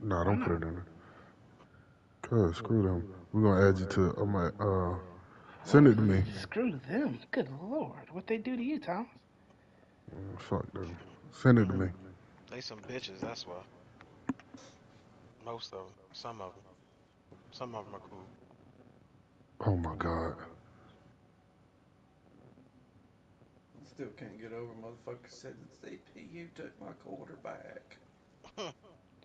Nah, don't put it in there. Cuz, screw them. We're going to add you to, I might, send it to me. Screw them. Good Lord. What they do to you, Thomas? Fuck them. Send it to me. They some bitches, that's why. Most of them. Some of them. Some of them are cool. Oh, my God. Still can't get over motherfucker said you took my quarterback.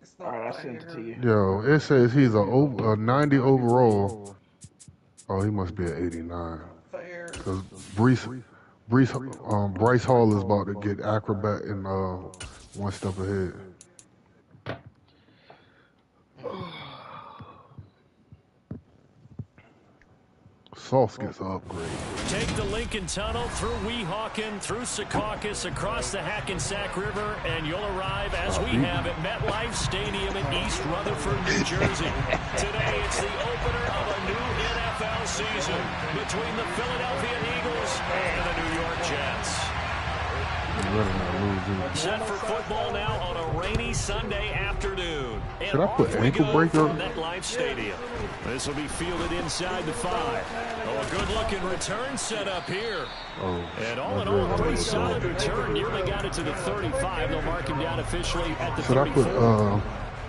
It's not Alright, I fair. sent it to you. Yo, it says he's a 90 overall. Oh, he must be an 89. Fair. Because Bryce Hall is about to get acrobat and one step ahead. Sauce gets an upgrade. Take the Lincoln Tunnel through Weehawken, through Secaucus, across the Hackensack River, and you'll arrive, as we have, at MetLife Stadium in East Rutherford, New Jersey. Today, it's the opener of a new NFL season between the Philadelphia Eagles and the New York Jets. Set for football now on a rainy Sunday afternoon. And should I put ankle breaker? MetLife Stadium. This will be fielded inside the 5. Oh, a good-looking return set up here. Oh, and all in all, a pretty solid return. Nearly got it to the 35. They'll mark him down officially at the 34. Should I put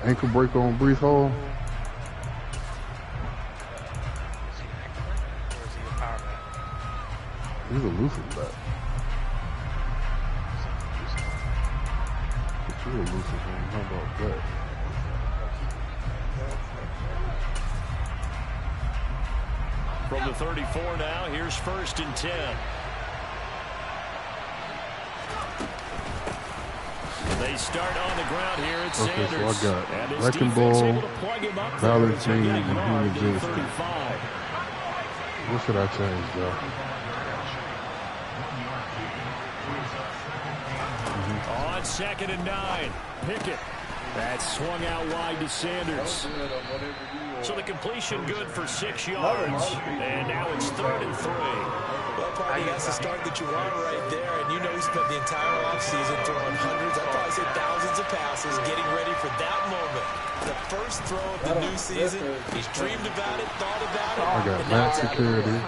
ankle breaker on Brees Hall? He's a elusive back. But you're elusive, man. How about that? From the 34 now, here's 1st and 10. They start on the ground here at Sanders. Okay, so I got wrecking ball, balance change, and human agility. What should I change, though? On 2nd and 9, Pickett. That swung out wide to Sanders. So the completion good for 6 yards. And now it's 3rd and 3. Well, probably that's the start that you want right there. And you know he spent the entire offseason throwing hundreds, I'd probably say thousands of passes, getting ready for that moment. The first throw of the new season. He's dreamed about it, thought about it. I got max security,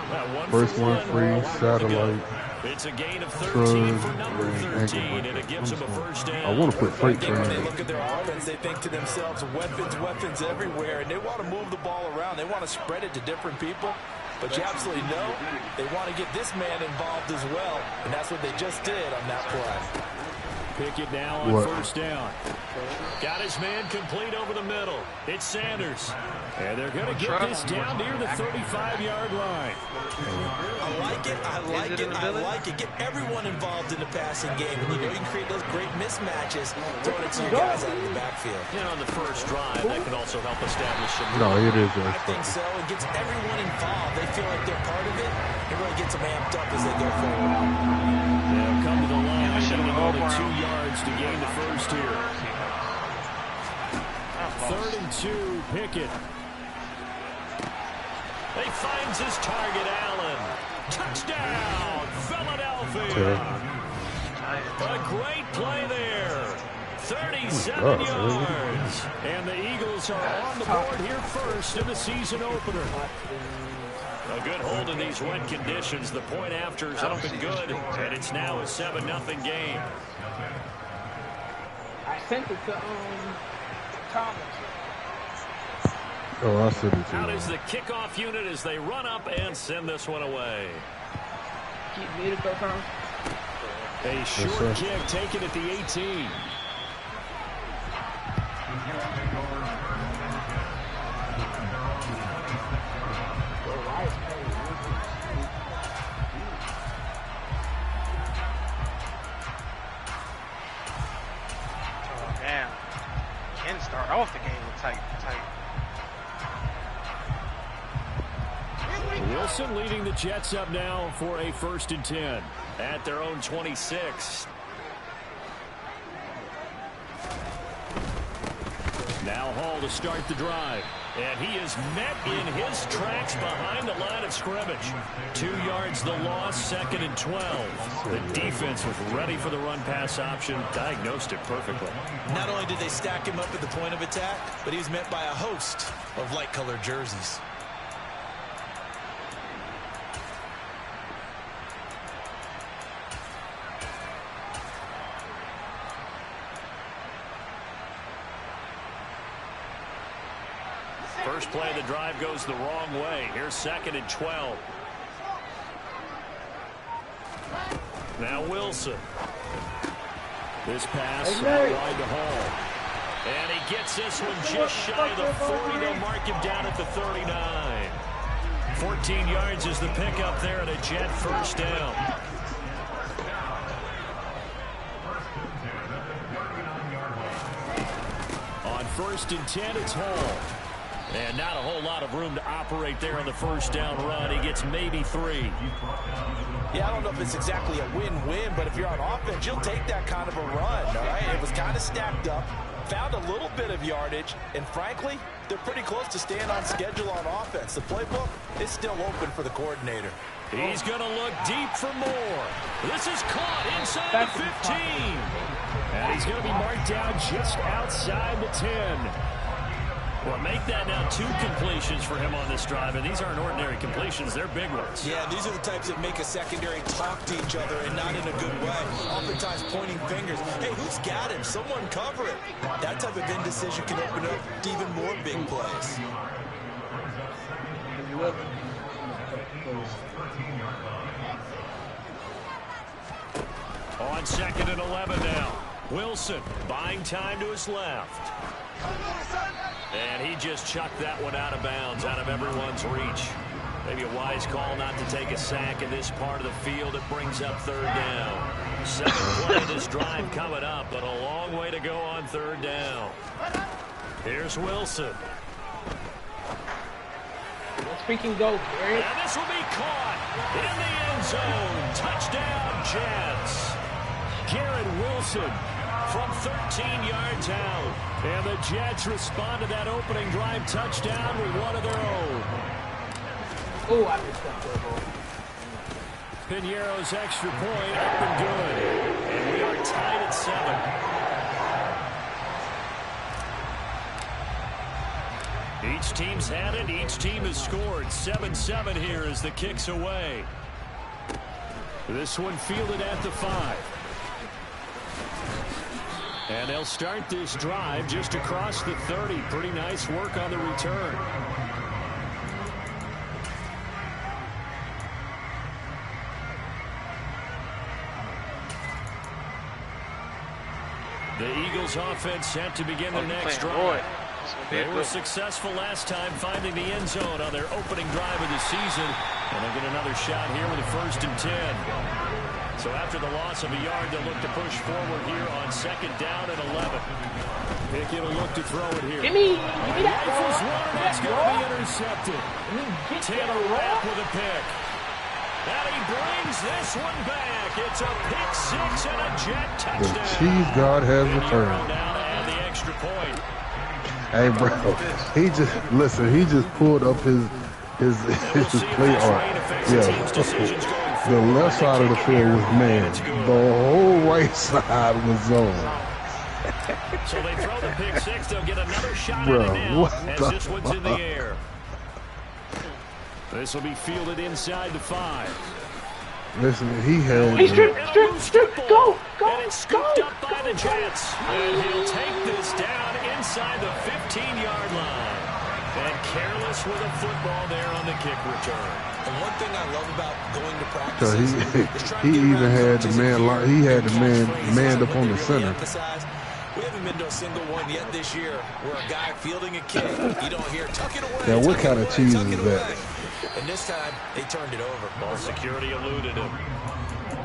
first one free, satellite. It's a gain of 13 for number 13, and it gives him a first down. I want to put freight train. When they look at their offense, they think to themselves, weapons everywhere, and they want to move the ball around. They want to spread it to different people. But you absolutely know they want to get this man involved as well, and that's what they just did on that play. Pickett now on first down. Got his man complete over the middle. It's Sanders. And they're going to get this down near the 35-yard line. I like it. Get everyone involved in the passing game. And you know you can create those great mismatches throwing it to your guys out of the backfield. And on the first drive, that can also help establish some... No, it is. I think so. It gets everyone involved. They feel like they're part of it. It really gets them amped up as they go forward. They'll come to the line. Only 2 yards to gain the first here. 3rd and 2, Pickett. He finds his target, Allen. Touchdown, Philadelphia. A great play there. 37 yards. And the Eagles are on the board here first in the season opener. A good hold in these wet conditions. The point after's up and good, and it's now a 7-0 game. I sent it to Thomas. Oh, I sent it to Out is the kickoff unit as they run up and send this one away. Keep muted, though, Thomas. A short kick taken at the 18. Start off the game with tight. Wilson leading the Jets up now for a 1st and 10 at their own 26. Now Hall to start the drive. And he is met in his tracks behind the line of scrimmage. 2 yards the loss, 2nd and 12. The defense was ready for the run-pass option, diagnosed it perfectly. Not only did they stack him up at the point of attack, but he was met by a host of light-colored jerseys. First play of the drive goes the wrong way. Here's 2nd and 12. Now Wilson. This pass wide to Hall. And he gets this one just shy of the 40. They'll mark him down at the 39. 14 yards is the pickup there at a Jet first down. On 1st and 10, it's Hall. And not a whole lot of room to operate there on the first down run. He gets maybe 3. Yeah, I don't know if it's exactly a win-win, but if you're on offense, you'll take that kind of a run, all right? It was kind of stacked up, found a little bit of yardage, and frankly, they're pretty close to staying on schedule on offense. The playbook is still open for the coordinator. He's going to look deep for more. This is caught inside the 15. And he's going to be marked down just outside the 10. Well, make that now 2 completions for him on this drive, and these aren't ordinary completions. They're big ones. Yeah, these are the types that make a secondary talk to each other and not in a good way. Oftentimes pointing fingers. Hey, who's got him? Someone cover it. That type of indecision can open up to even more big plays. On 2nd and 11 now. Wilson buying time to his left. And he just chucked that one out of bounds, out of everyone's reach. Maybe a wise call not to take a sack in this part of the field. It brings up 3rd down. 2nd play of this drive coming up, but a long way to go on 3rd down. Here's Wilson. Speaking goal, Gary. And this will be caught in the end zone. Touchdown, Jets. Garrett Wilson from 13 yards out. And the Jets respond to that opening drive touchdown with one of their own. Oh, I missed that field goal. Piñeiro's extra point up and good. And we are tied at 7. Each team's had it. Each team has scored. 7-7 here as the kick's away. This one fielded at the 5. And they'll start this drive just across the 30. Pretty nice work on the return. The Eagles offense set to begin their next drive. They were successful last time finding the end zone on their opening drive of the season. And they'll get another shot here with a 1st and 10. So after the loss of a yard, they'll look to push forward here on 2nd down and 11. Pickett will look to throw it here. Give me that Rifles one, it's going to be intercepted. Taylor Rapp with a pick. And he brings this one back. It's a pick 6 and a Jet touchdown. The cheese god has returned. Now to add the extra point. Hey, bro, he just pulled up his play art. Yeah. The left side of the field was man. The whole right side was zone. So they throw the pick 6. They'll get another shot at it now as this one's in the air. This will be fielded inside the 5. Listen, he had... Hey, strip, go! And it's scooped up by the Jets. And he'll take this down inside the 15-yard line. And careless with a football there on the kick return. And one thing I love about going to practice he even had the man manned up on the center. We haven't been to a single one yet this year where a guy fielding a kick, you don't hear tuck it away. Now what kind of cheese is that? And this time they turned it over. Ball security eluded him.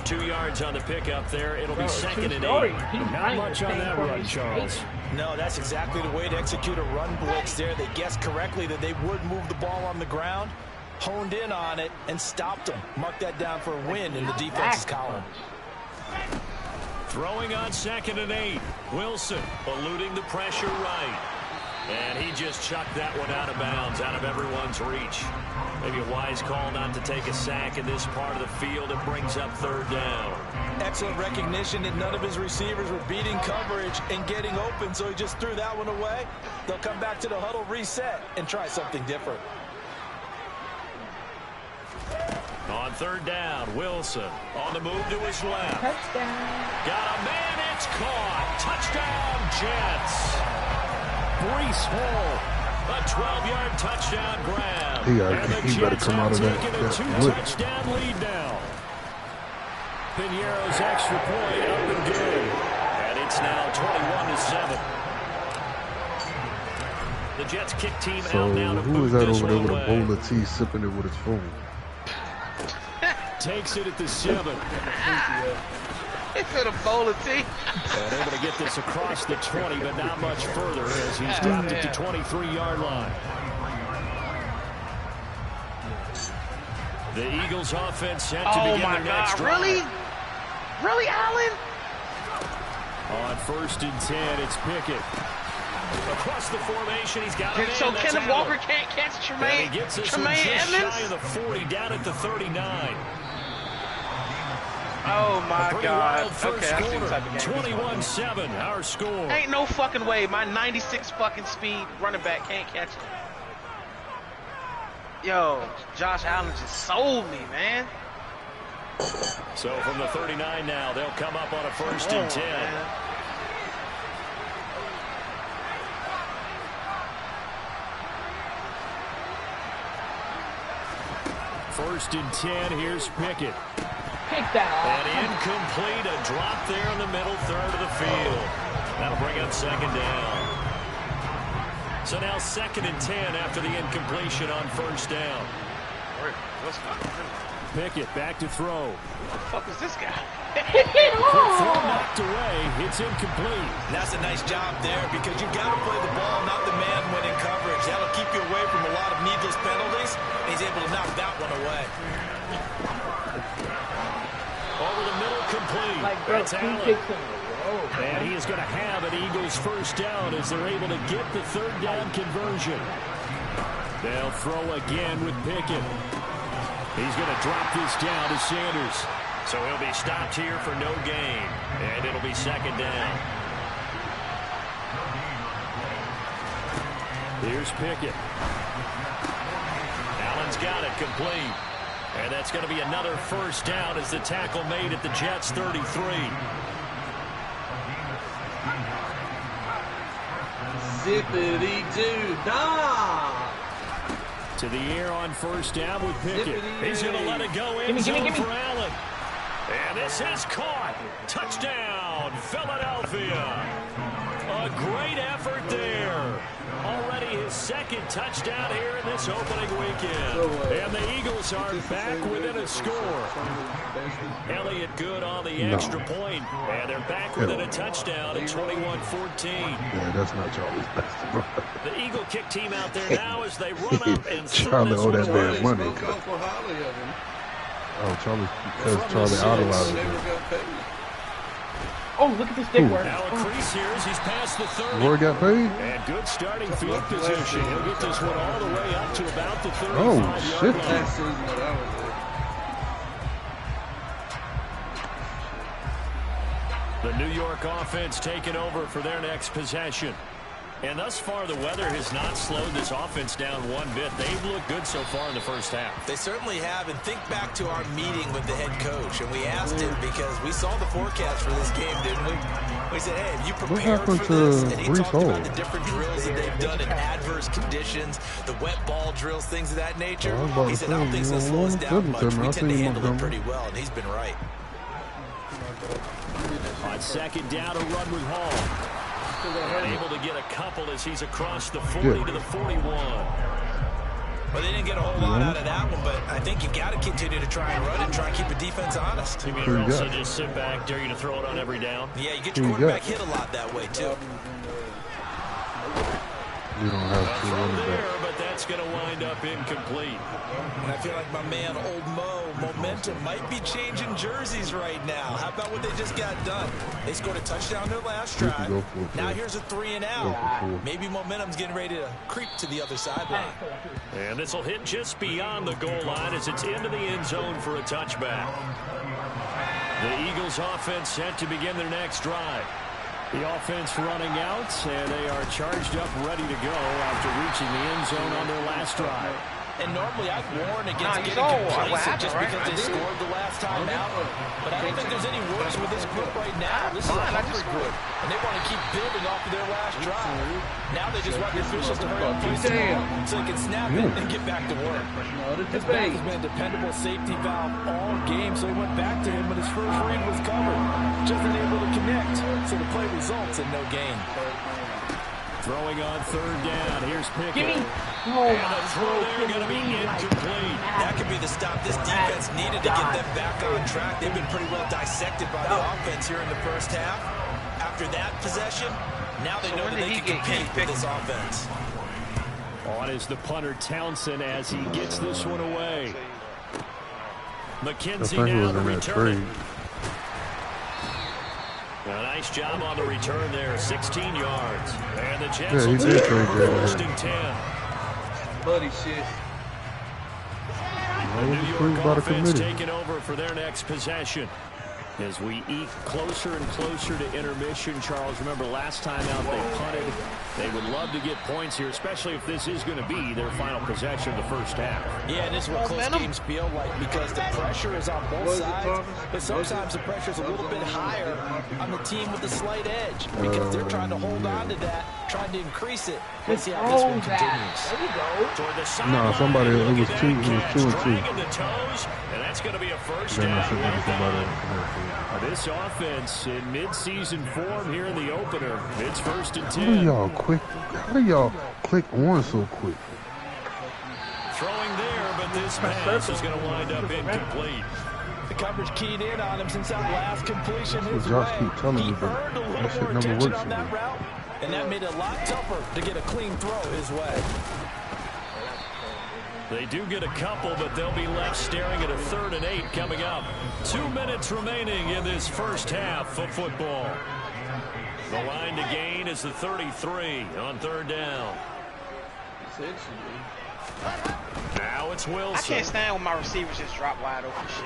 2 yards on the pickup there. It'll be 2nd and 8. Not much on that run, Charles. No, that's exactly the way to execute a run blitz there. They guessed correctly that they would move the ball on the ground, honed in on it, and stopped them. Mark that down for a win in the defense's column. Throwing on 2nd and 8. Wilson eluding the pressure right. And he just chucked that one out of bounds, out of everyone's reach. Maybe a wise call not to take a sack in this part of the field. It brings up third down. Excellent recognition that none of his receivers were beating coverage and getting open, so he just threw that one away. They'll come back to the huddle, reset, and try something different. On third down, Wilson on the move to his left. Touchdown. Got a man, it's caught. Touchdown, Jets. Breece Hall, a 12-yard touchdown grab. He and the better Jets come out have of that taken a blitz. 2-touchdown lead now. Piñeiro's extra point up and good. And it's now 21-7. The Jets kick team So out now to who is move that this over there one with a away. bowl of tea sipping it with his phone? Takes it at the 7. He put a bowl of tea. And able to get this across the 20, but not much further as he's dropped it to 23-yard line. The Eagles offense set to begin the next drive. Really? Really, Allen? On 1st and 10, it's Pickett. Across the formation, he's got a man. So that's Kenneth Allen. Walker can't catch And Tremaine, he gets us Tremaine just Edmonds? shy of the 40, down at the 39. Oh, my Pretty God. wild first Okay, I see quarter. the type of game. 21-7, our score. Ain't no fucking way my 96 fucking speed running back can't catch him. Yo, Josh Allen just sold me, man. So from the 39 now, they'll come up on a 1st and 10. Man. First and 10, here's Pickett. Pick that And off. incomplete, a drop there in the middle third of the field. That'll bring up 2nd down. So now 2nd and 10 after the incompletion on 1st down. Pickett back to throw. What the fuck is this guy? Quick throw knocked away. It's incomplete. That's a nice job there because you've got to play the ball, not the man when in coverage. That'll keep you away from a lot of needless penalties. He's able to knock that one away. Over the middle, complete. Like, bro, That's two Allen. kicks in a row. And he is going to have an Eagles 1st down as they're able to get the 3rd down conversion. They'll throw again with Pickett. He's going to drop this down to Sanders. So he'll be stopped here for no gain. And it'll be 2nd down. Here's Pickett. Allen's got it complete. And that's going to be another 1st down as the tackle made at the Jets 33. Zippity-doo-dah! To the air on 1st down with Pickett. He's going to let it go in Gimme, zone gimme, gimme. for Allen. And this is caught. Touchdown, Philadelphia. A great effort there. Already his 2nd touchdown here in this opening weekend. And the Eagles are back within a score. Elliott good on the extra point. And they're back within a touchdown at 21-14. Yeah, that's not Charlie's best, bro. The Eagle kick team out there now as they run up and throw Charlie this owe one that away. man money. Spoke awful highly of him. Oh, Charlie, because Charlie From the idolizes six, him. never got paid. Oh, look at this dick work. Now a crease here as he's past the 30. Roy got paid? And good starting field position. He'll get this one all the way up to about the 35-yard Oh, shit. line. Last season that I was there. The New York offense taking over for their next possession. And thus far, the weather has not slowed this offense down one bit. They've looked good so far in the 1st half. They certainly have, and think back to our meeting with the head coach, and we asked him because we saw the forecast for this game, didn't we? We said, hey, have you prepared happened for this? to And he Breece talked about Hall? the different drills that they've done in adverse conditions, the wet ball drills, things of that nature. I was about He to said, say, I don't think it's going to you slow us know, down much. Tim, We I tend seen to him handle it come. pretty well, and he's been right. On 2nd down, a run with Hall. And able to get a couple as he's across the 40 to the 41. Well, they didn't get a whole lot out of that one, but I think you've got to continue to try and run it and try and keep the defense honest. You mean Who you also got? just sit back, dare you to throw it on every down? Yeah, you get Who your you got? quarterback hit a lot that way, too. We don't have two running there, backs. but that's going to wind up incomplete. And I feel like my man, Old Mo, momentum might be changing jerseys right now. How about what they just got done? They scored a touchdown their last drive. Now here's a 3 and out. Maybe momentum's getting ready to creep to the other sideline. And this will hit just beyond the goal line as it's into the end zone for a touchback. The Eagles offense set to begin their next drive. The offense running out, and they are charged up, ready to go after reaching the end zone on their last drive. And normally I'd warn against getting complacent just because they scored the last time out. But I don't think there's any worse with this group right now. This is a hungry group, and they want to keep building off of their last drive. Now they just want the officials to hurry up and place the ball so they can snap it and get back to work. His back has been a dependable safety valve all game, so he went back to him when his first read was covered. Just unable to connect, so the play results in no gain. Throwing on third down. Here's Pickett. Oh, and the throw there going to be incomplete. That could be the stop this defense needed to get them back on track. They've been pretty well dissected by the offense here in the first half. After that possession, now they know that they can compete with this offense. On is the punter Townsend as he gets this one away. McKenzie now to return it. A nice job on the return there, 16 yards. And the Jets will take first and 10. Buddy shit. The New York offense taking over for their next possession. As we eke closer and closer to intermission, Charles, remember last time out they punted. They would love to get points here, especially if this is going to be their final possession of the first half. Yeah, and this is what close games feel like because the pressure is on both sides, but sometimes the pressure is a little bit higher on the team with the slight edge because they're trying to hold on to that, trying to increase it. Let's see how this one continues. No, somebody, it was 2 and 2. The toes, and that's going to be a first down. This offense in mid-season form here in the opener. It's first and 10. How do y'all click on so quick? Throwing there, but this pass is going to wind up incomplete. The coverage keyed in on him since that last completion his Josh way. keep telling He me that earned a little that shit more never attention works on that for me. route, and that made it a lot tougher to get a clean throw his way. They do get a couple, but they'll be left staring at a 3rd and 8 coming up. 2 minutes remaining in this first half of football. The line to gain is the 33 on 3rd down. Now it's Wilson. I can't stand when my receivers just drop wide open shit.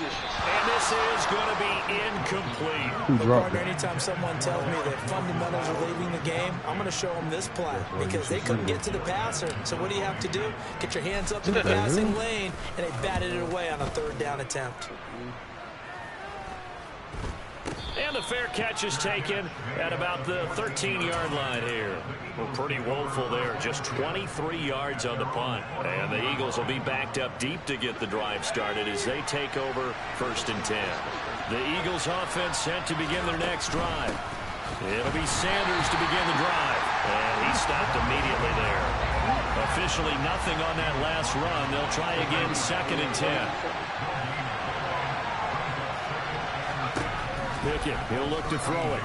And this is going to be incomplete. Partner, anytime someone tells me that fundamentals are leaving the game, I'm going to show them this play because they couldn't get to the passer. So what do you have to do? Get your hands up in the passing lane, and they batted it away on a 3rd down attempt. And the fair catch is taken at about the 13-yard line here. We're pretty woeful there. Just 23 yards on the punt. And the Eagles will be backed up deep to get the drive started as they take over 1st and 10. The Eagles offense set to begin their next drive. It'll be Sanders to begin the drive. And he stopped immediately there. Officially nothing on that last run. They'll try again 2nd and 10. Pickett, he'll look to throw it.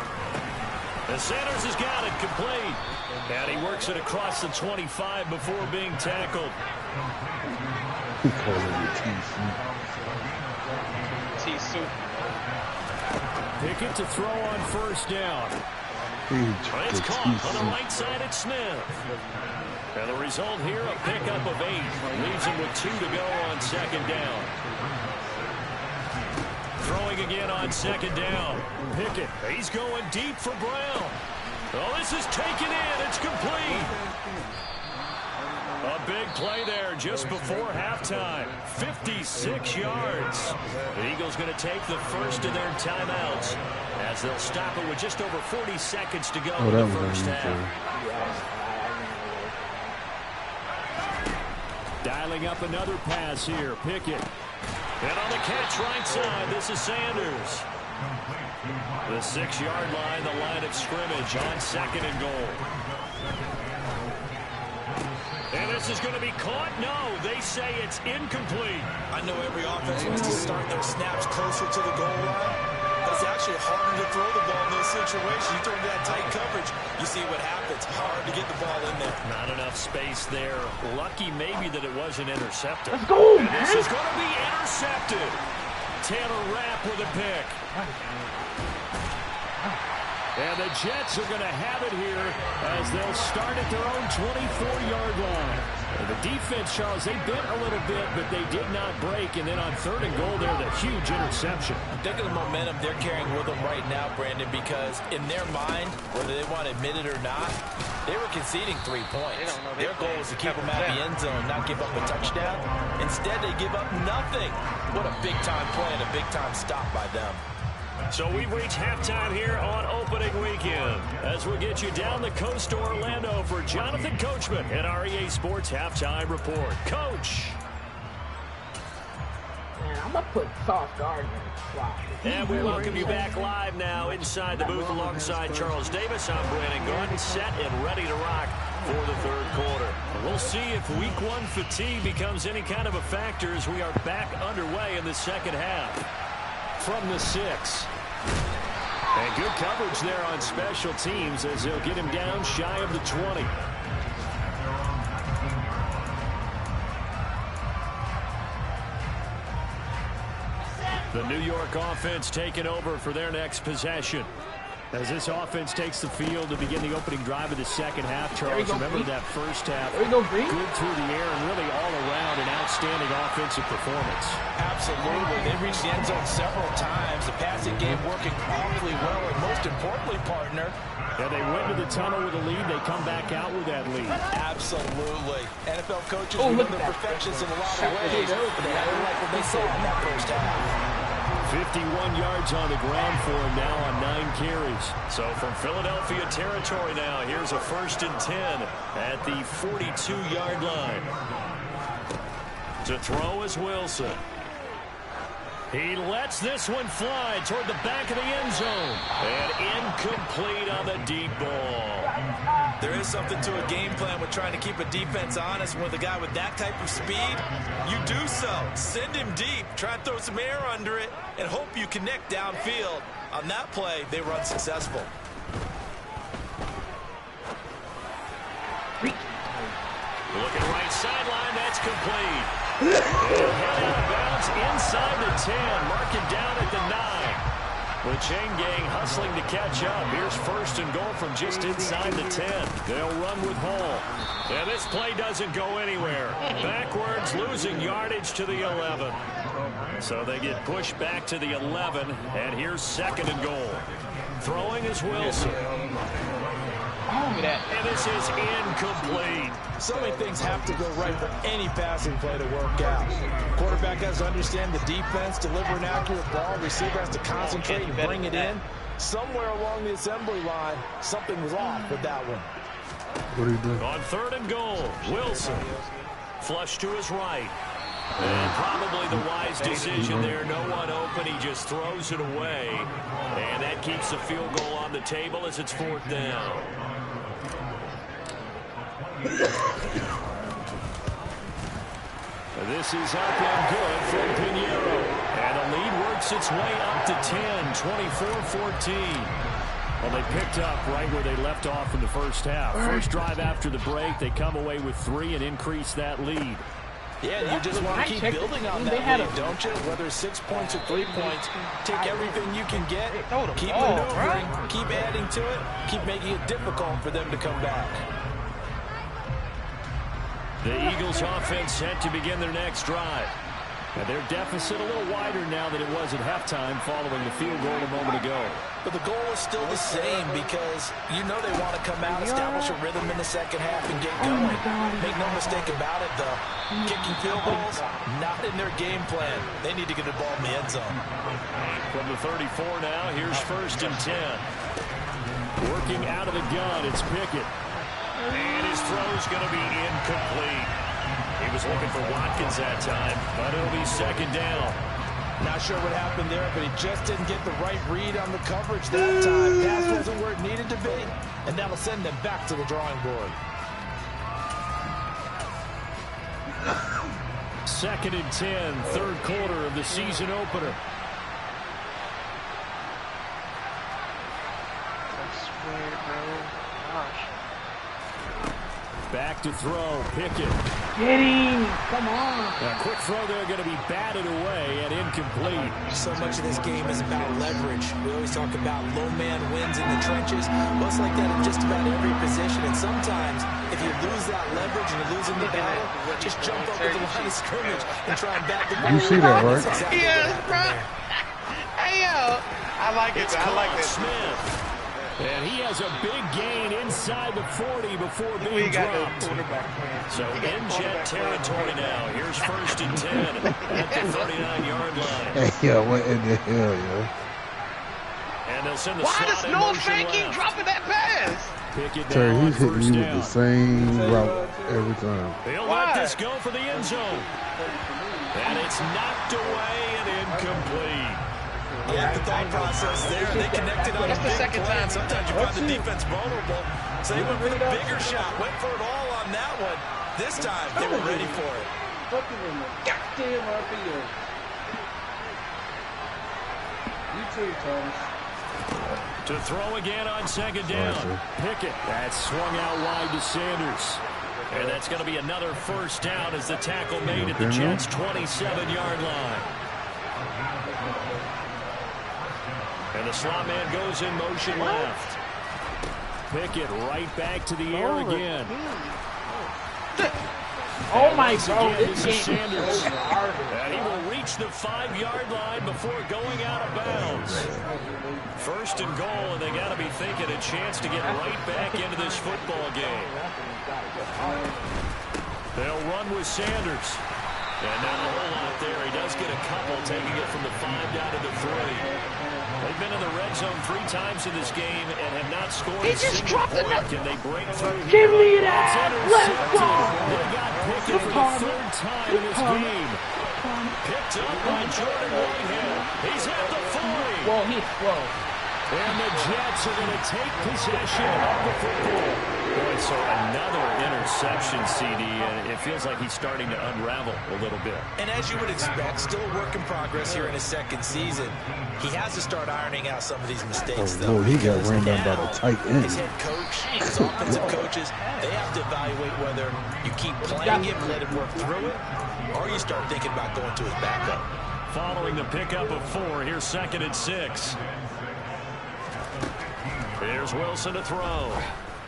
And Sanders has got it complete. And he works it across the 25 before being tackled. He called it T-Soup. Pickett to throw on 1st down. It's caught on the right side at Smith. And the result here, a pickup of 8. Leaves him with 2 to go on 2nd down. Throwing again on 2nd down. Pickett, he's going deep for Brown. Oh, this is taken in. It's complete. A big play there just before halftime. 56 yards. The Eagles going to take the first of their timeouts as they'll stop it with just over 40 seconds to go in the first half. Dialing up another pass here. Pickett. And on the catch right side, this is Sanders. The 6-yard line, the line of scrimmage on 2nd and goal. And this is going to be caught? No, they say it's incomplete. I know every offense wants to start their snaps closer to the goal line. it's actually harder to throw the ball in those situations. You throw into that tight coverage, you see what happens. Hard to get the ball in there. Not enough space there. Lucky maybe that it wasn't intercepted. Let's go, And man. this is going to be intercepted. Taylor Rapp with a pick. And the Jets are going to have it here as they'll start at their own 24-yard line. And the defense, Charles, they bent a little bit, but they did not break. And then on 3rd and goal, they're the huge interception. Think of the momentum they're carrying with them right now, Brandon, because in their mind, whether they want to admit it or not, they were conceding 3 points. Their goal was to keep them out of the end zone, not give up a touchdown. Instead, they give up nothing. What a big-time play and a big-time stop by them. So we've reached halftime here on opening weekend as we get you down the coast to Orlando for Jonathan Coachman and our EA Sports Halftime Report. Coach. Man, I'm going to put Sauce Gardner in the slot. And we welcome you back live now inside the booth alongside Charles Davis. I'm Brandon Gordon, set and ready to rock for the 3rd quarter. We'll see if week 1 fatigue becomes any kind of a factor as we are back underway in the 2nd half. From the 6. And good coverage there on special teams as they'll get him down shy of the 20. The New York offense taking over for their next possession. As this offense takes the field to begin the opening drive of the 2nd half, Charles, remember that first half, good through the air and really all around an outstanding offensive performance. Absolutely. They reached the end zone several times. The passing game working awfully well, and most importantly, partner. Yeah, they went to the tunnel with a lead. They come back out with that lead. Absolutely. NFL coaches remember perfections in a lot of ways, but they haven't like what they saw in that first half. 51 yards on the ground for him now on 9 carries. So from Philadelphia territory now, here's a 1st and 10 at the 42-yard line. To throw is Wilson. He lets this one fly toward the back of the end zone. And incomplete on the deep ball. There is something to a game plan with trying to keep a defense honest. With a guy with that type of speed, you do so. Send him deep, try to throw some air under it, and hope you connect downfield. On that play, they were unsuccessful. Looking right sideline, that's complete. Head out of bounds inside the 10, marking down at the 9. The chain gang hustling to catch up. Here's 1st and goal from just inside the 10. They'll run with Hall. And this play doesn't go anywhere. Backwards, losing yardage to the 11. So they get pushed back to the 11, and here's 2nd and goal. Throwing is Wilson. And this is incomplete. So many things have to go right for any passing play to work out. Quarterback has to understand the defense, deliver an accurate ball. Receiver has to concentrate and bring it in. Somewhere along the assembly line, something was off with that one. What are you doing? On 3rd and goal, Wilson. Flush to his right. And probably the wise decision there. No one open. He just throws it away. And that keeps the field goal on the table as it's 4th down. This is up and good from Pinheiro. And the lead works its way up to 10, 24-14. Well, they picked up right where they left off in the first half. First drive after the break, they come away with 3 and increase that lead. Yeah, and you just want to keep building on that lead, don't you? Whether it's 6 points or 3 points, take everything you can get, keep maneuvering, keep adding to it, keep making it difficult for them to come back. The Eagles offense set to begin their next drive. And their deficit a little wider now than it was at halftime following the field goal a moment ago. But the goal is still the same because you know they want to come out, establish a rhythm in the second half and get going. Make no mistake about it, though. Kicking field goals, not in their game plan. They need to get the ball in the end zone. From the 34 now, here's 1st and 10. Working out of the gun, it's Pickett. And his throw's going to be incomplete. He was looking for Watkins that time, but it'll be 2nd down. Not sure what happened there, but he just didn't get the right read on the coverage that time. Pass wasn't where it needed to be, and that'll send them back to the drawing board. 2nd and 10, 3rd quarter of the season opener. Back to throw. Pickett. Get him. Come on. A quick throw there going to be batted away and incomplete. So much of this game is about leverage. We always talk about low man wins in the trenches. Well, it's like that in just about every position. And sometimes, if you lose that leverage and you're losing the battle, just jump up at the line of scrimmage and try and bat the ball. You see that, right? Exactly Yes, bro. right. Hey, yo. I like it. I like it. Smith. And he has a big gain inside the 40 before being dropped. So in Jet territory now. Here's 1st and 10 at the 39-yard line. Hey, yo, what in the hell, yo? And they'll send the Why does slot in Noah motion Fant keep left. dropping that pass? Pickett Terry, down on he's hitting first you with down. the same route every time. He'll Why? let this go for the end zone. And it's knocked away and incomplete. Yeah, the thought process there. They connected on a That's the big second play. time. Sometimes you find the defense vulnerable. So they went for the bigger shot. Went for it all on that one. This time, they were ready for it. Fucking in the goddamn RPO. You too, Thomas. To throw again on 2nd down. Pickett. That's swung out wide to Sanders. And that's going to be another 1st down as the tackle made at the Jets' 27-yard line. And the slot man goes in motion left. Pickett right back to the air again. Oh my Once God, again, this this is game Sanders. is so hard. And he will reach the 5-yard line before going out of bounds. 1st and goal, and they got to be thinking a chance to get right back into this football game. They'll run with Sanders. And not a whole lot there. He does get a couple, taking it from the 5 down to the 3. They've been in the red zone 3 times in this game and have not scored a single point. Can they break through? Give me It's that. Let's intercepted. go. They got Pickett for the 3rd time in this game. Picked up by Jordan Whitehead. He's at the 40. Whoa, he's slow. And the Jets are going to take possession of the football. Boy, so another interception, CD, and it feels like he's starting to unravel a little bit. And as you would expect, still a work in progress here in his 2nd season. He has to start ironing out some of these mistakes, though. Oh, he got because ran down by the now tight end. His head coach, his offensive coaches, they have to evaluate whether you keep playing him, let him work through it, or you start thinking about going to his backup. Following the pickup of 4, here's 2nd and 6. Here's Wilson to throw.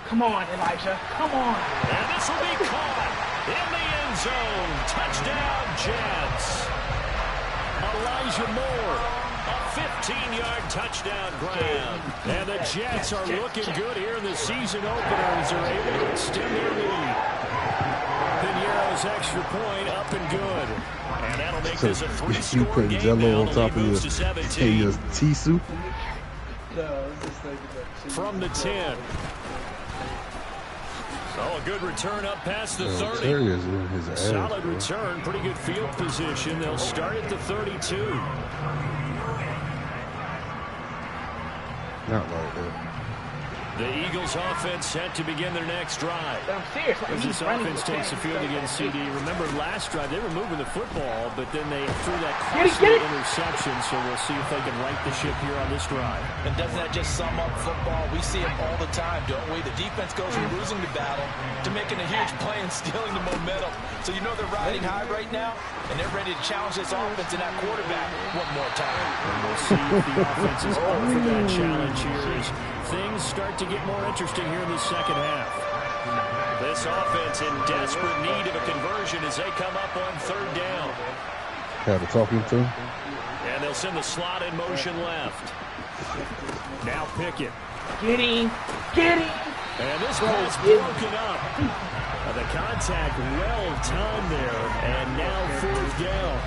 Come on, Elijah. Come on. And this will be caught in the end zone. Touchdown, Jets. Elijah Moore, a 15-yard touchdown grab. And the Jets are looking good here in the season opener as they're able to extend their lead. Piñeiro's extra point up and good. And that'll make this a 3-score You put game Jello now. on The top lead of moves to 17. your Tisu. No, I was just thinking that. From the 10. Oh, a good return up past the 30. Terry is in his ass. Solid bro. return, pretty good field position. They'll start at the 32. Not like that. The Eagles offense set to begin their next drive. I'm serious. As this offense takes the field against CD. Remember last drive, they were moving the football, but then they threw that costly interception, so we'll see if they can right the ship here on this drive. And doesn't that just sum up football? We see it all the time, don't we? The defense goes from losing the battle to making a huge play and stealing the momentum. So you know they're riding high right now, and they're ready to challenge this offense and that quarterback one more time. And we'll see if the offense is up for that challenge here as things start to get more interesting here in the second half. This offense in desperate need of a conversion as they come up on 3rd down. Had a talking to him. And they'll send the slot in motion left. Now Pickett. Get him. Get him. And this ball's broken up. The contact well timed there, and now 4th down.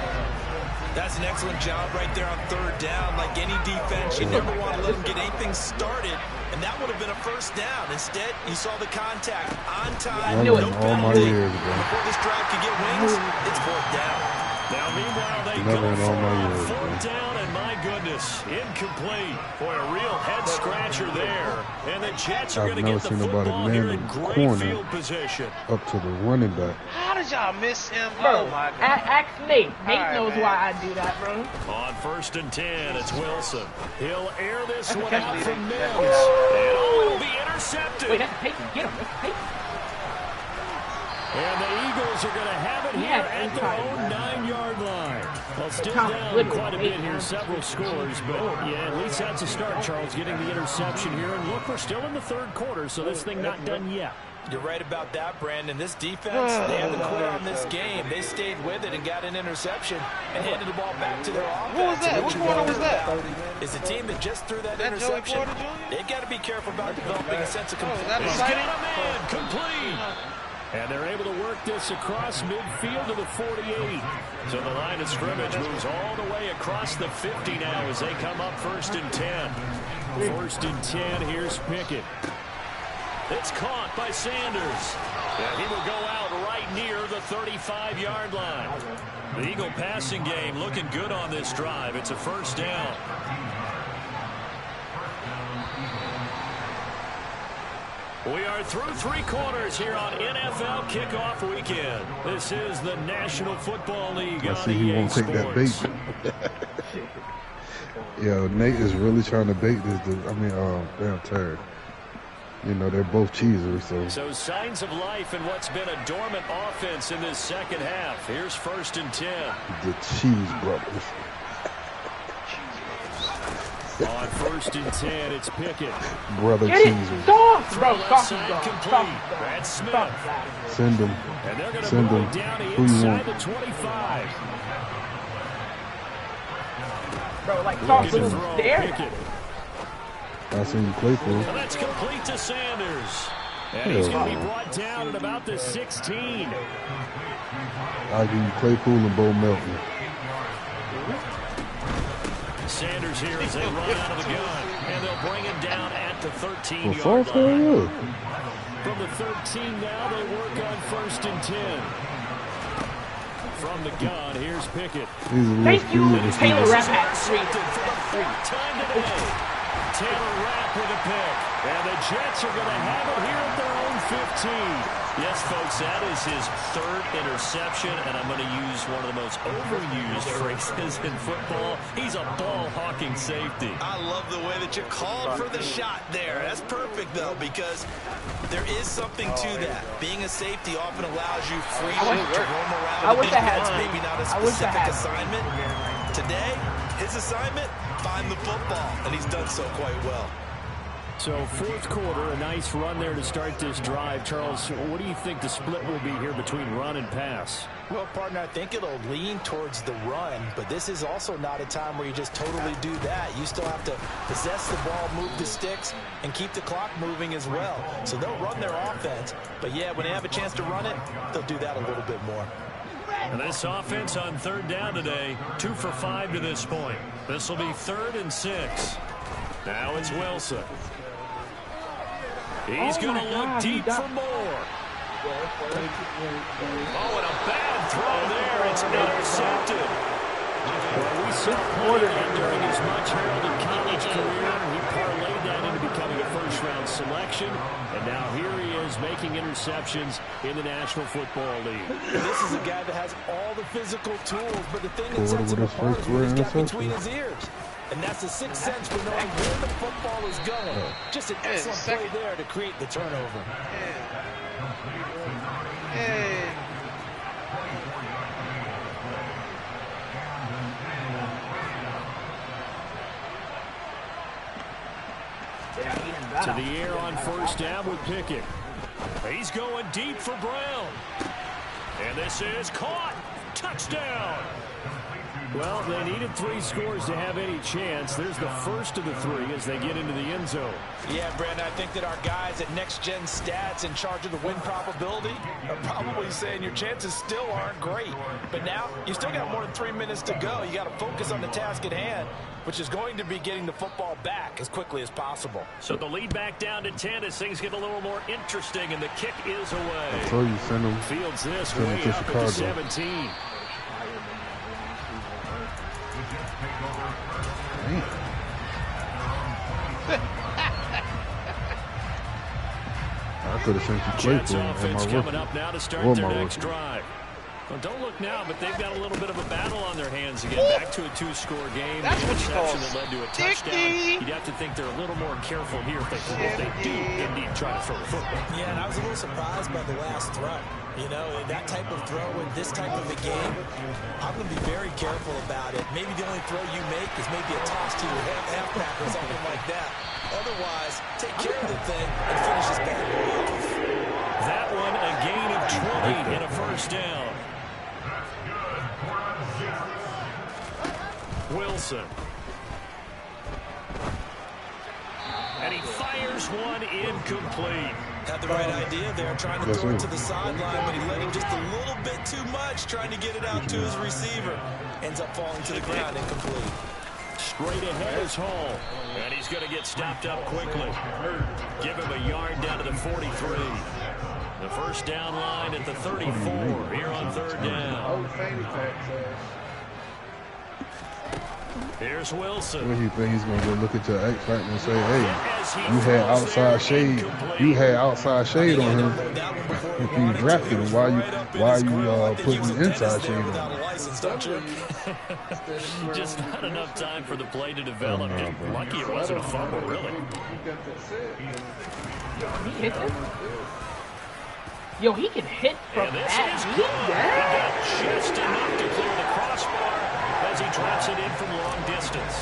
That's an excellent job right there on 3rd down. Like any defense, you never want to let them get anything started, and that would have been a 1st down. Instead, you saw the contact on time, no penalty. Before this drive could get wings, it's 4th down. Now, meanwhile, they go for 4th down, and my goodness, incomplete. Boy, a real head-scratcher there. And the Jets are going to get the football here in great field position. Up to the running back. How did y'all miss him? Bro, Oh, my God. ask Nate. Nate right, knows man. why I do that, bro. On 1st and 10, it's Wilson. He'll air this one catch out me. from Mims. And it'll be intercepted. Wait, that's Peyton. Get him. That's Peyton. And the Eagles are going to have it here at their own 9-yard line. Well, still down quite a bit here, several scores, but yeah, at least that's a start, Charles, getting the interception here. And look, we're still in the third quarter, so this thing not done yet. You're right about that, Brandon. This defense, they haven't quit on this game. They stayed with it and got an interception and handed the ball back to their offense. What was that? Which quarter was that? Is the team that just threw that interception. They've got to be careful about developing a sense of complete. He's got a man complete. And they're able to work this across midfield to the 48. So the line of scrimmage moves all the way across the 50 now as they come up 1st and 10. 1st and 10, here's Pickett. It's caught by Sanders. And he will go out right near the 35-yard line. The Eagle passing game looking good on this drive. It's a 1st down. We are through 3 quarters here on NFL Kickoff Weekend. This is the National Football League I on see he EA won't take that bait. Sports. Yo, Nate is really trying to bait this dude. I mean, damn Terry. You know, they're both cheesers, So signs of life in what's been a dormant offense in this second half. Here's 1st and 10. The Cheese Brothers. On 1st and 10, it's Pickett. Brother Get it! cheesers. Stop! Throw Bro, left stop side him, complete. bro. Brad Smith. Stop. Send them. And they're going to Send move them. it down to Who you inside want? the 25. Bro, like, stop Looking to little throw stare. Pickett. I seen you play for And him. that's complete to Sanders. And he's going to be brought down at about the 16. I'll give you Claypool and Bo Melton. Sanders here as they run out of the gun. And they'll bring him down at the 13-yard Well, line. yeah. From the 13 now, they work on 1st and 10. From the gun, here's Pickett. He's a little Thank you, screwed. Taylor Rapp at 3. Time today. Taylor Rapp with a pick. And the Jets are going to have it here at their own 15. Yes, folks, that is his 3rd interception, and I'm going to use one of the most overused phrases in football. He's a ball-hawking safety. I love the way that you called for the shot there. That's perfect, though, because there is something to that. Being a safety often allows you freedom to roam around the defense, maybe not a specific assignment. Today, his assignment, find the football, and he's done so quite well. So 4th quarter, a nice run there to start this drive. Charles, what do you think the split will be here between run and pass? Well, partner, I think it'll lean towards the run, but this is also not a time where you just totally do that. You still have to possess the ball, move the sticks, and keep the clock moving as well. So they'll run their offense, but yeah, when they have a chance to run it, they'll do that a little bit more. And this offense on 3rd down today, 2 for 5 to this point. This will be 3rd and 6. Now it's Wilson. He's going to look deep for more. Oh, and a bad throw there. It's intercepted. Well, we saw Porter during his much heralded college career. He parlayed that into becoming a 1st-round selection. And now here he is making interceptions in the National Football League. This is a guy that has all the physical tools, but the thing that sets him with his apart first is what he's got interception. between his ears. And that's the 6th sense for knowing where the football is going. Just an excellent play there to create the turnover. To the air on 1st down with Pickett. He's going deep for Brown. And this is caught. Touchdown. Well, they needed 3 scores to have any chance. There's the first of the 3 as they get into the end zone. Yeah, Brandon, I think that our guys at Next Gen Stats in charge of the win probability are probably saying your chances still aren't great. But now, you still got more than 3 minutes to go. You got to focus on the task at hand, which is going to be getting the football back as quickly as possible. So the lead back down to 10 as things get a little more interesting, and the kick is away. I told you, send them. Fields this Send way them to up at the Chicago. 17. I could have sent you Jets Claypool in offense my coming rookie. up now to start Or their my next rookie. drive. Well, don't look now, but they've got a little bit of a battle on their hands again. Back to a 2-score game. That's The what you call interception that led to a touchdown. sticky. You'd have to think they're a little more careful here if they do indeed try to throw the football. Yeah, and I was a little surprised by the last throw. You know, that type of throw in this type of a game, I'm going to be very careful about it. Maybe the only throw you make is maybe a toss to your halfback or something like that. Otherwise, take care of the thing and finish this bad boy off. That one, a gain of 20 and a first down. Wilson. And he fires one incomplete. Had the right idea there, trying to throw it to the sideline, but he let him just a little bit too much, trying to get it out to his receiver. Ends up falling to the ground, incomplete. Straight ahead is Hall. And he's going to get stopped up quickly. Give him a yard down to the 43. The first down line at the 34 here on third down. Here's Wilson. What do you think he's going to go look at your X Factor and say, hey, you had outside shade. You had outside shade on him. If you drafted him, why are you putting inside shade on him? Just not enough time for the play to develop. Lucky it wasn't a fumble, really. He hit him? Yo, he can hit from that. He got just enough to clear the crossbar as he drops it in from long distance.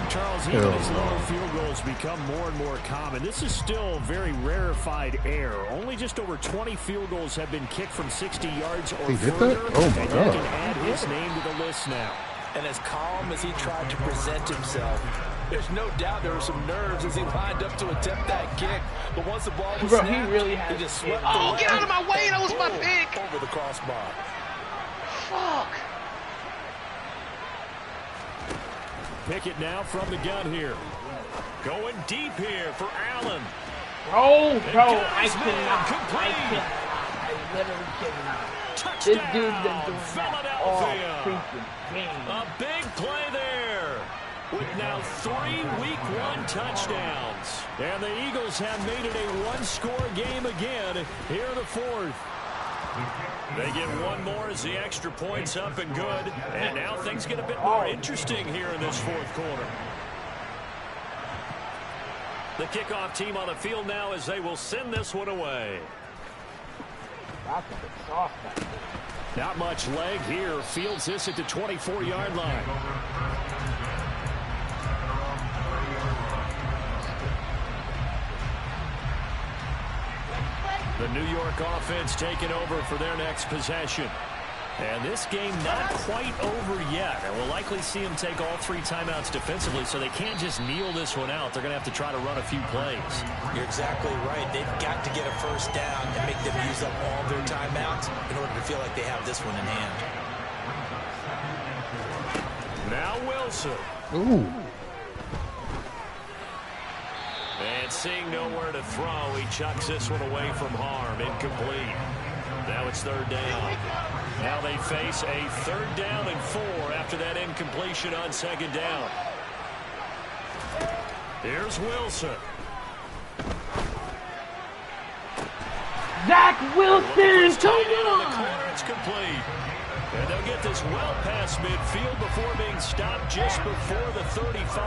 Charles, even as low field goals become more and more common, this is still very rarefied air. Only just over 20 field goals have been kicked from 60 yards or further. Oh, my God. He can add his name to the list now. And as calm as he tried to present himself, there's no doubt there were some nerves as he lined up to attempt that kick. But once the ball was snapped, he just swept get out of my way. That was my pick. Over the crossbar. Fuck. Pickett now from the gun here. Going deep here for Allen. Bro, I cannot. I literally cannot. Touchdown, This dude's been doing that all freaking game. A big play there with now 3 Week 1 touchdowns. And the Eagles have made it a one-score game again here in the fourth. They get one more as the extra point's up and good. And now things get a bit more interesting here in this fourth quarter. The kickoff team on the field now as they will send this one away. Not much leg here. Fields this at the 24-yard line. The New York offense taking over for their next possession. And this game not quite over yet. And we'll likely see them take all 3 timeouts defensively, so they can't just kneel this one out. They're going to have to try to run a few plays. You're exactly right. They've got to get a first down and make them use up all their timeouts in order to feel like they have this one in hand. Now Wilson. Ooh. And seeing nowhere to throw, he chucks this one away from harm. Incomplete. Now it's third down. Now they face a third down and 4 after that incompletion on second down. Here's Wilson. Zach Wilson, come on! on! It's complete. And they'll get this well past midfield before being stopped just before the 35.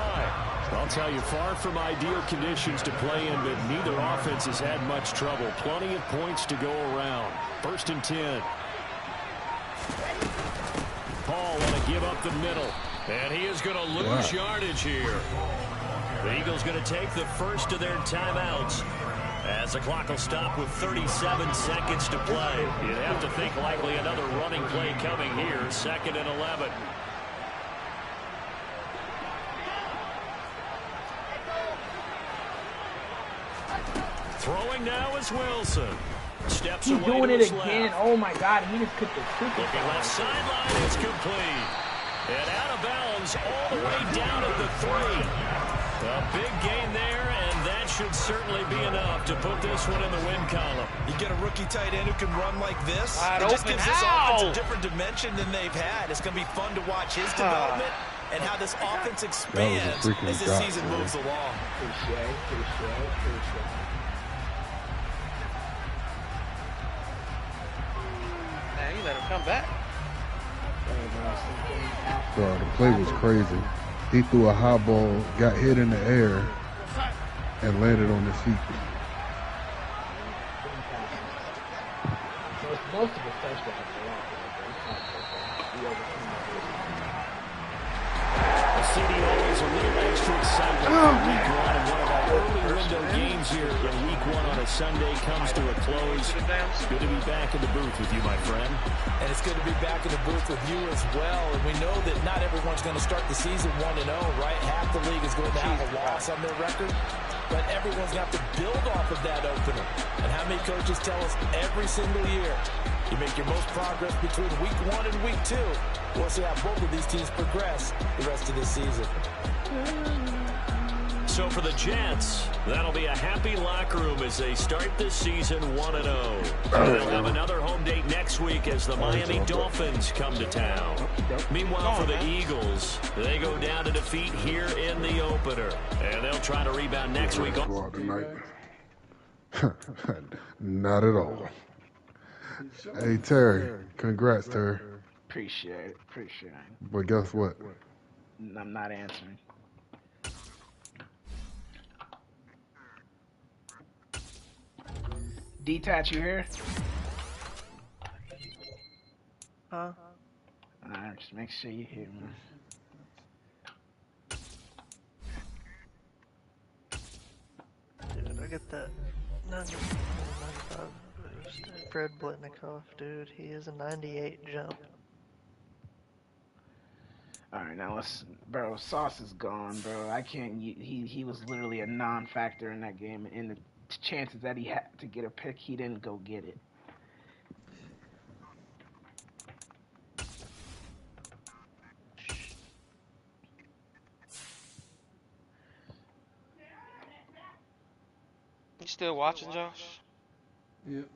I'll tell you, far from ideal conditions to play in, but neither offense has had much trouble. Plenty of points to go around. First and 10. Paul want to give up the middle. And he is going to lose yardage here. The Eagles going to take the first of their timeouts as the clock will stop with 37 seconds to play. You'd have to think likely another running play coming here. 2nd and 11. Throwing now is Wilson. Steps He's away doing to it his again. left. Oh my God, he just took the super. Looking left sideline, it's complete. And out of bounds all the way down at the 3. A big gain there, and that should certainly be enough to put this one in the win column. You get a rookie tight end who can run like this. It just gives this offense a different dimension than they've had. It's going to be fun to watch his development and how this offense expands as this season moves along. Man, you let him come back. Bro, the play was crazy. He threw a high ball, got hit in the air, and landed on his feet. Most of his touchdowns are off. The city always a little extra excitement for week one, and one of our early window games here in week one on a Sunday comes to a close. Good to be back in the booth with you, my friend. And it's good to be back in the booth with you as well. And we know that not everyone's going to start the season 1-0, right? Half the league is going to have a loss on their record. But everyone's got to build off of that opener. And how many coaches tell us every single year, you make your most progress between week 1 and week 2. We'll see how both of these teams progress the rest of this season. So for the Jets, that'll be a happy locker room as they start this season 1-0. They'll have another home date next week as the Miami Dolphins come to town. Meanwhile, for the Eagles, they go down to defeat here in the opener. And they'll try to rebound next week. Not at all. Hey, Terry. Congrats, Terry. Appreciate it. But guess what? I'm not answering. Detach, you here? Huh? Alright, just make sure you hear me. Dude, I get that 95 boost. Fred Blitnikoff, dude, he is a 98 jump. Alright, now let's, bro, Sauce is gone, bro. I can't, he was literally a non-factor in that game, and the chances that he had to get a pick, he didn't go get it. You still watching, Josh? Yep.